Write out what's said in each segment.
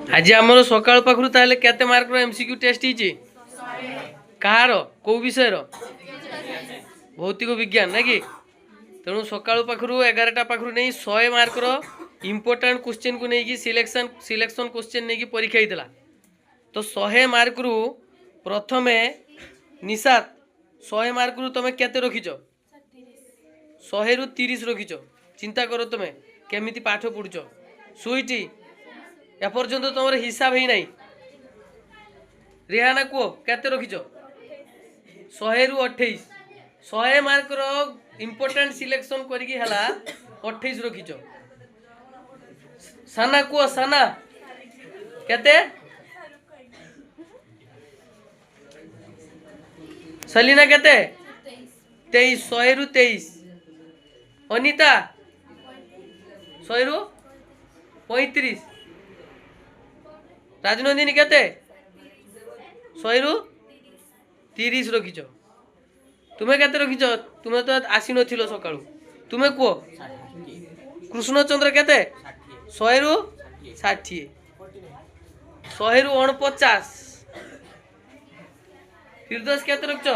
आज आमर सकाल पाखु ताले केते मार्क रो एमसीक्यू टेस्ट हिची कहार को विषय रो भौतिक विज्ञान ना कि तेणु सकाल पाखु 11टा पाखु नहीं 100 मार्क रो इंपोर्टेंट क्वेश्चन को नहीं सिलेक्शन क्वेश्चन नहीं परीक्षा होता तो 100 मार्क रु प्रथमे निशात 100 मार्क रु तुम केते रखिच 100 रु 30 रखिच चिंता करो तुम केमिति पाठ पढ़ुच सुईटी एपर्यंत तुम हिसाब ही नहीं रिहाना को केते रखिच 100 रु 28 100 मार्क रो इंपोर्टेंट सिलेक्शन करके हला 28 रखिच साना को साना केते सलीना केते 23 100 रु 23 अनिता 100 रु 35 राजनंदिनी केते 100 रु 30 रखिच तुम्हें केते रखिच तुम्हें तो आसी नथिलो सकाळू तुम्हें को कृष्णचंद्र केते 100 रु 60 100 रु 49 फिरदौस केते रखिच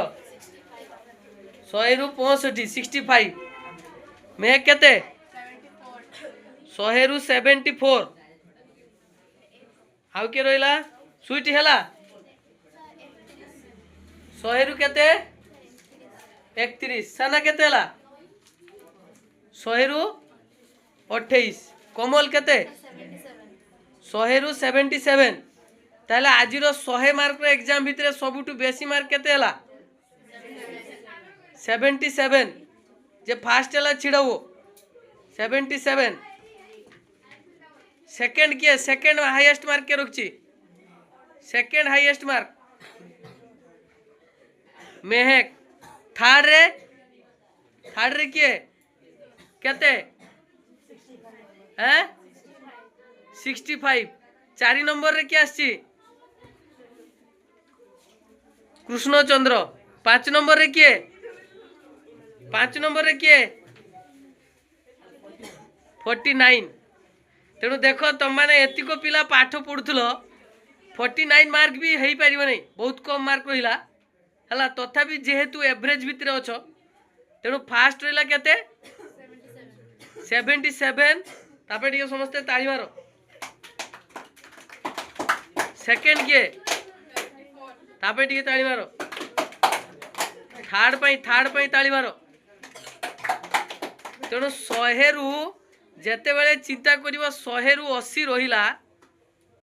100 रु 65 65 मैं केते 100 रु 74 आउ के रहिला सुईटी हला 100 रु केते 31 साना केते हला 100 रु 28 कोमल केते 100 रु 77 ताले आज 100 मार्क एग्जाम भितर सबुठु बेसी मार्क केते हला 77 जे फास्ट हला छिड़ाओ 77 सेकंड किए सेकंड हाईएस्ट मार्क के रखची सेकंड हाईएस्ट मार्क मेहक थर्ड रे किए केते हैं 65 4 नंबर रे क्या आछि कृष्णचंद्र 5 नंबर रे किए 5 नंबर रे किए 49 तेणु देख तुम मैंने एतिक पिला पाठ पढ़ुल 49 मार्क भी हो पार नहीं बहुत कम मार्क रहा है तथापि जेहेतु एवरेज भितर अच्छ तेणु फास्ट रहा केते 77 तापर टिके समस्ते ताली मारो सेकंड किए तापर टिके ताली मारो थर्ड पई ताली मारो तेणु 100 रु जेते बेले चिंता करिबो 100 रु 80 रहिला